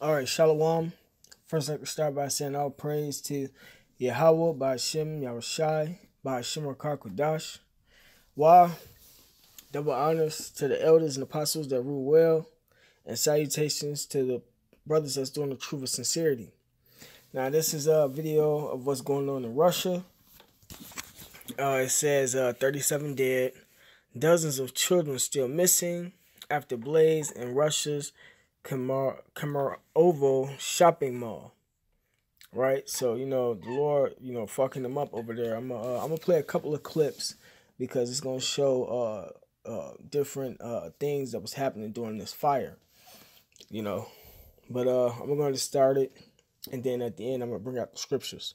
All right, Shalom. First, I'd like to start by saying all praise to Yahweh, Ba'ashem, Yahushai, Ba'ashem Rakar Kodash. Wah, double honors to the elders and apostles that rule well, and salutations to the brothers that's doing the truth of sincerity. Now, this is a video of what's going on in Russia. It says 37 dead, dozens of children still missing after blaze in Russia's Kemerovo shopping mall. Right, so the Lord, fucking them up over there. I'm gonna play a couple of clips because it's gonna show different things that was happening during this fire. But I'm going to start it, and then at the end I'm gonna bring out the scriptures.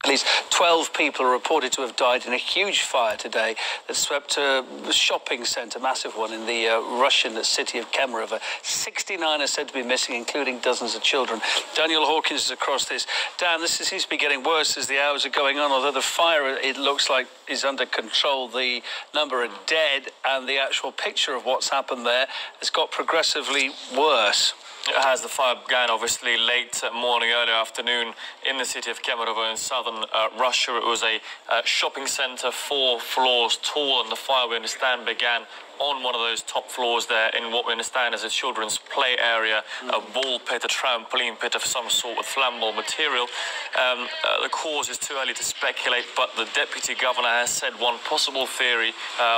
At least 12 people are reported to have died in a huge fire today that swept a shopping centre, massive one, in the Russian city of Kemerovo. 69 are said to be missing, including dozens of children. Daniel Hawkins is across this. Dan, this seems to be getting worse as the hours are going on, although the fire, it looks like, is under control. The number of dead and the actual picture of what's happened there has got progressively worse. It has. The fire began obviously late morning, early afternoon in the city of Kemerovo in southern Russia. It was a shopping centre, 4 floors tall, and the fire, we understand, began on one of those top floors there in what we understand is a children's play area, a ball pit, a trampoline pit of some sort with flammable material. The cause is too early to speculate, but the deputy governor has said one possible theory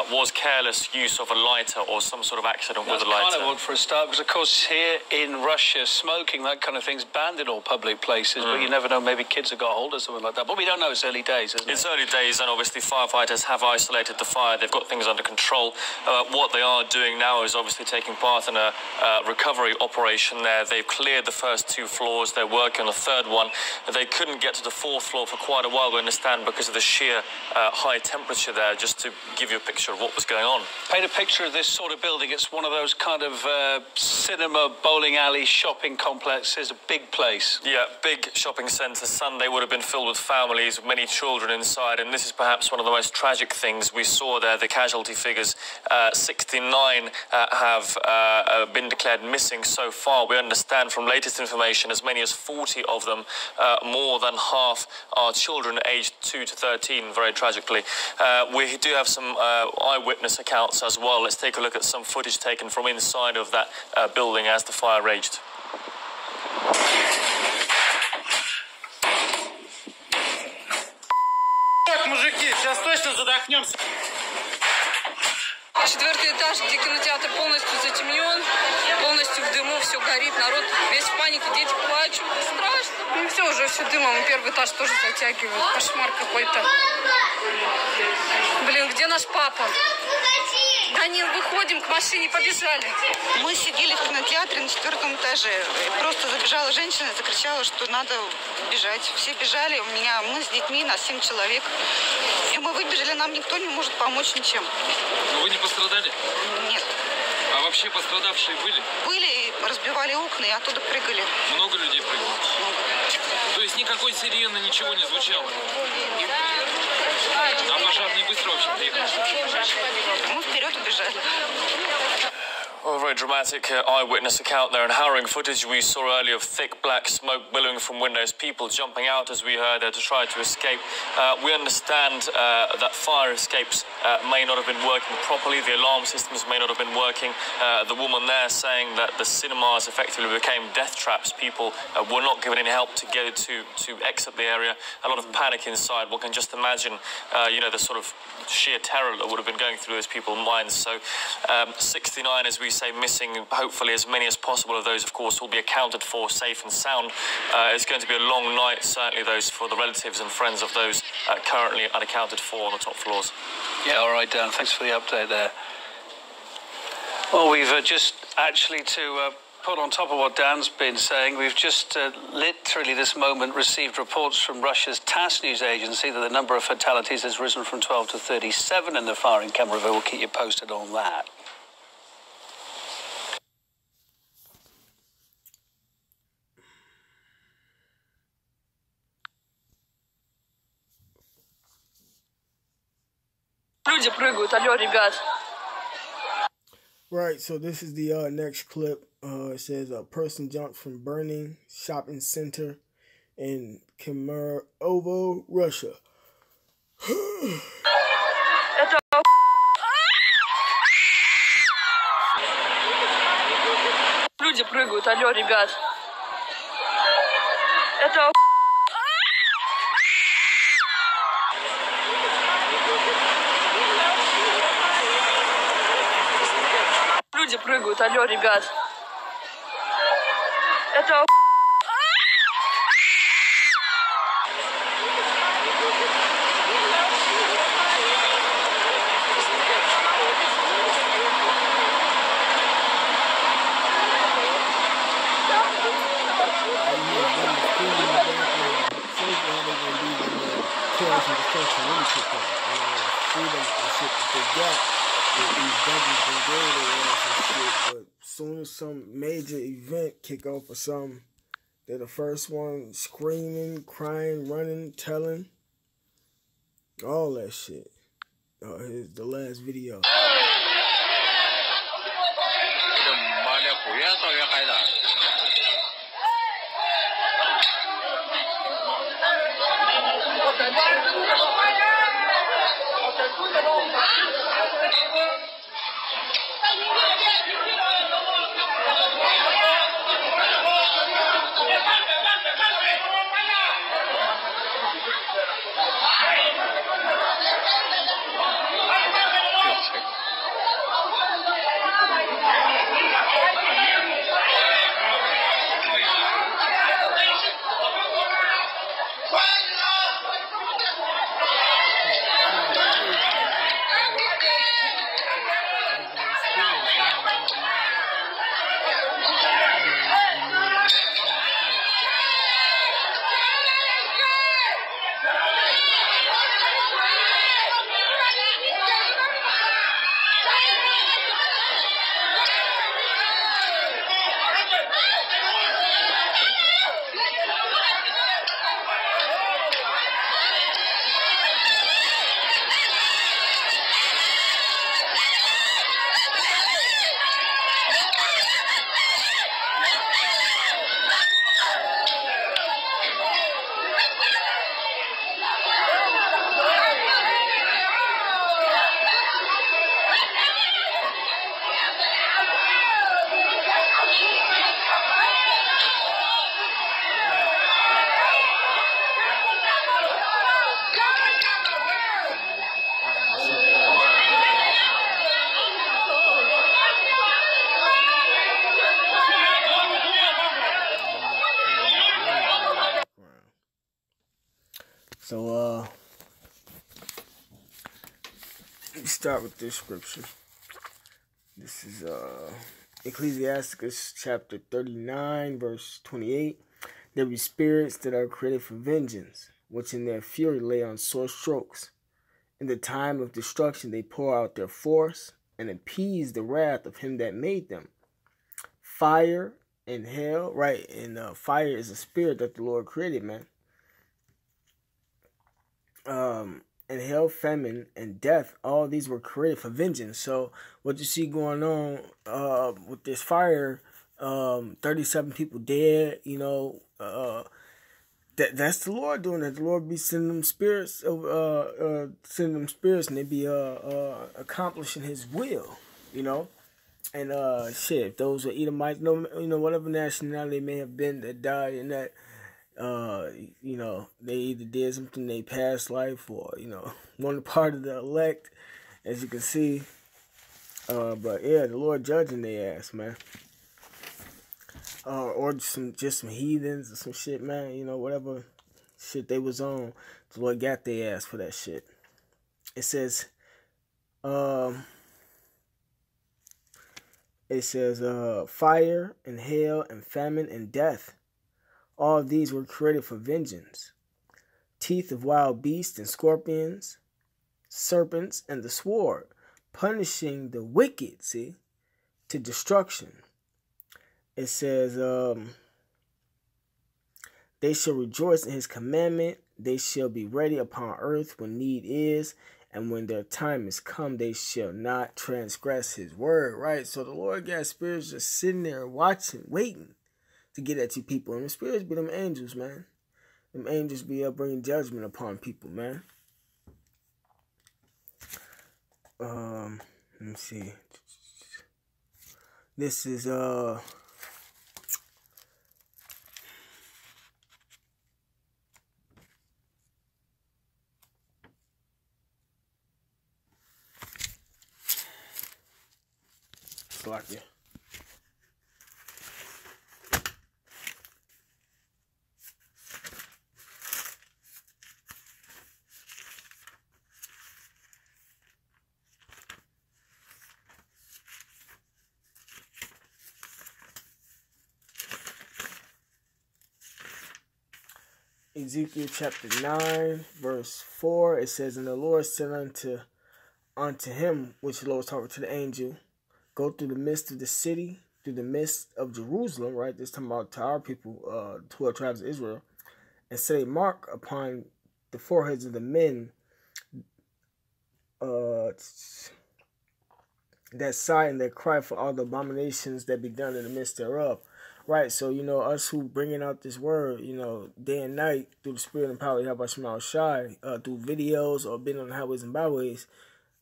was careless use of a lighter or some sort of accident with a lighter. That's kind of odd for a start, because of course here in Russia, smoking, that kind of thing's banned in all public places, but you never know, maybe kids have got hold of something like that. But we don't know, it's early days, isn't it? It's early days, and obviously firefighters have isolated the fire. They've got things under control. What they are doing now is obviously taking part in a recovery operation there. They've cleared the first 2 floors. They're working on the 3rd one. They couldn't get to the 4th floor for quite a while, we understand, because of the sheer high temperature there, just to give you a picture of what was going on. Paint a picture of this sort of building. It's one of those kind of cinema, bowling alley, shopping complexes, a big place. Yeah, big shopping centre. Sunday would have been filled with families, many children inside, and this is perhaps one of the most tragic things we saw there. The casualty figures, 69 have been declared missing so far. We understand from latest information as many as 40 of them, more than half, are children aged 2 to 13, very tragically. We do have some eyewitness accounts as well. Let's take a look at some footage taken from inside of that building as the fire raged. Мужики, сейчас точно задохнемся. 4-й этаж, где кинотеатр полностью затемнен, полностью в дыму, все горит, народ весь в панике, дети плачут, страшно. Ну все, уже все дымом, и 1-й этаж тоже затягивает, кошмар какой-то. Блин, где наш папа? Данил, выходим, к машине, побежали. Мы сидели в кинотеатре на 4-м этаже. Просто забежала женщина, закричала, что надо бежать. Все бежали, мы с детьми, нас 7 человек. И мы выбежали, нам никто не может помочь ничем. Но вы не пострадали? Нет. А вообще пострадавшие были? Были, разбивали окна и оттуда прыгали. Много людей прыгало? Много. То есть никакой сирены, ничего не звучало? А пожарные быстро вообще приехали? Мы вперед убежали. Well, a very dramatic eyewitness account there, and harrowing footage we saw earlier of thick black smoke billowing from windows, people jumping out, as we heard, to try to escape. We understand that fire escapes may not have been working properly, the alarm systems may not have been working. The woman there saying that the cinemas effectively became death traps. People were not given any help to get to exit the area. A lot of panic inside. One can just imagine, the sort of sheer terror that would have been going through those people's minds. So 69, as we say, missing. Hopefully as many as possible of those, of course, will be accounted for safe and sound. It's going to be a long night, certainly those for the relatives and friends of those currently unaccounted for on the top floors. Yeah, all right, Dan, thanks for the update there. Well, we've just actually to put on top of what Dan's been saying, we've just literally this moment received reports from Russia's TASS news agency that the number of fatalities has risen from 12 to 37 in the fire in Kemerovo. We'll keep you posted on that. Люди прыгают, алло, ребят. Right, so this is the next clip. It says a person jumped from burning shopping center in Kemerovo, Russia. Люди прыгают, алло, ребят. Это люди прыгают, алло, ребят. Это But soon as some major event kick off or something, they're the first one screaming, crying, running, telling, all that shit. Here's the last video. So, let's start with this scripture. This is Ecclesiasticus chapter 39, verse 28. There be spirits that are created for vengeance, which in their fury lay on sore strokes. In the time of destruction they pour out their force, and appease the wrath of him that made them. Fire and hell, right? And fire is a spirit that the Lord created, man. And hell, famine, and death, all these were created for vengeance. So what you see going on with this fire, 37 people dead, you know, that's the Lord doing that. The Lord be sending them spirits, and they be accomplishing His will, you know. And shit, if those were Edomites, you know, whatever nationality they may have been that died in that. You know, they either did something in their past life or, you know, one part of the elect, as you can see. But yeah, the Lord judging their ass, man. Or just some heathens or some shit, man. You know, whatever shit they was on, the Lord got their ass for that shit. It says, fire and hail and famine and death. All of these were created for vengeance. Teeth of wild beasts and scorpions, serpents, and the sword, punishing the wicked, see, to destruction. It says, they shall rejoice in His commandment. They shall be ready upon earth when need is, And when their time is come, they shall not transgress his word, right? So the Lord got spirits just sitting there watching, waiting to get at you people. And the spirits be them angels, man. Them angels be bringing judgment upon people, man. Let me see. This is, Slovakia. Ezekiel chapter 9, verse 4, it says, And the Lord said unto him, which the Lord was talking to the angel, go through the midst of the city, through the midst of Jerusalem, right? This time about to our people, 12 tribes of Israel, and set a mark upon the foreheads of the men that sigh and that cry for all the abominations that be done in the midst thereof. Right, so, you know, us who bringing out this word, you know, day and night through the spirit and power of Yahweh Shai, through videos or being on the highways and byways,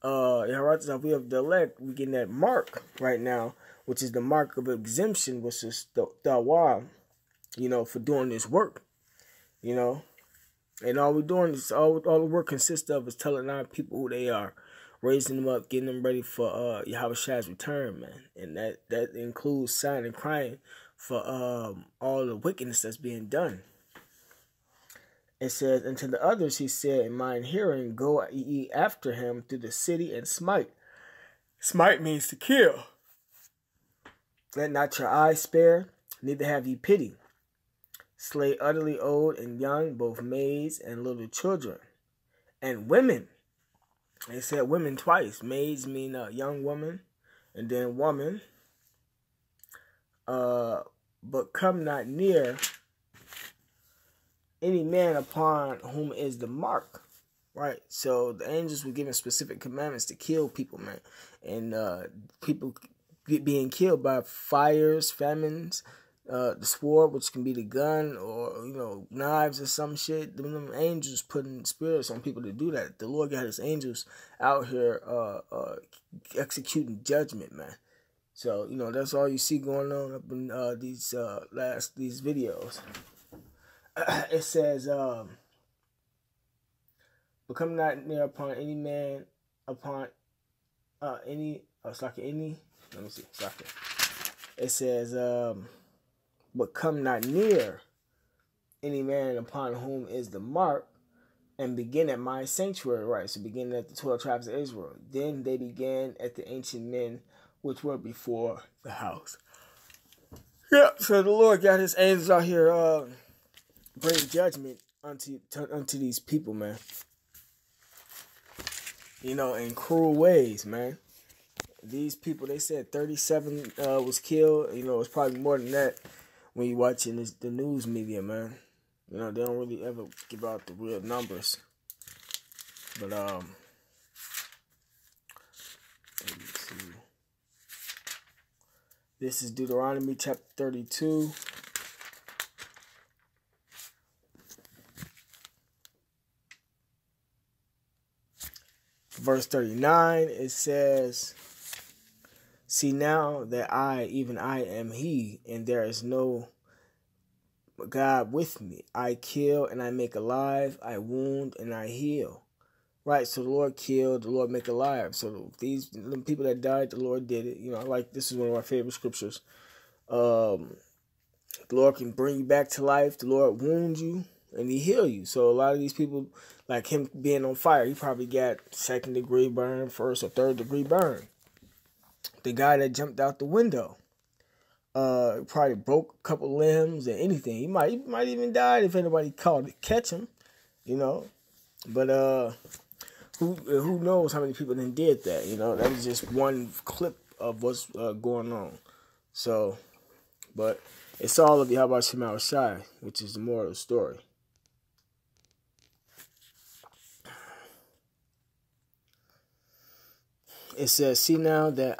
we have the elect, we getting that mark right now, which is the mark of exemption, which is the Dawah, you know, for doing this work, you know. And all we're doing is, all the work consists of is telling our people who they are, raising them up, getting them ready for Yahweh Shai's return, man. And that includes sighing and crying for all the wickedness that's being done. It says, and to the others he said, in mine hearing, go ye after him through the city and smite. Smite means to kill. Let not your eyes spare, neither have ye pity. Slay utterly old and young, both maids and little children, and women. They said women twice. Maids mean a young woman, and then woman. But come not near any man upon whom is the mark. Right? So the angels were given specific commandments to kill people, man. And people being killed by fires, famines, the sword, which can be the gun, or, you know, knives or some shit. Them angels putting spirits on people to do that. The Lord got his angels out here executing judgment, man. So, you know, that's all you see going on up in these videos. It says, but come not near upon any man, upon any, it's like any, let me see, it's like it says, but come not near any man upon whom is the mark, and begin at my sanctuary, right? So begin at the 12 tribes of Israel. Then they began at the ancient men which were before the house. Yeah, so the Lord got his angels out here bring judgment unto these people, man. You know, in cruel ways, man. These people, they said 37 was killed. You know, it's probably more than that when you're watching the news media, man. You know, they don't really ever give out the real numbers. But, let me see. This is Deuteronomy chapter 32. Verse 39, it says, see now that I, even I, am he, and there is no God with me. I kill and I make alive, I wound and I heal. Right, so the Lord killed, the Lord make alive. So these people that died, the Lord did it. You know, like, this is one of my favorite scriptures. The Lord can bring you back to life. The Lord wound you and he heal you. So a lot of these people, like him being on fire, he probably got 2nd degree burn, 1st or 3rd degree burn. The guy that jumped out the window, probably broke a couple limbs or anything. He might even die if anybody catch him, you know. But who knows how many people then did that? You know, that was just one clip of what's going on. So, but it's all of Yahweh Shai, which is the moral of the story. It says, see now that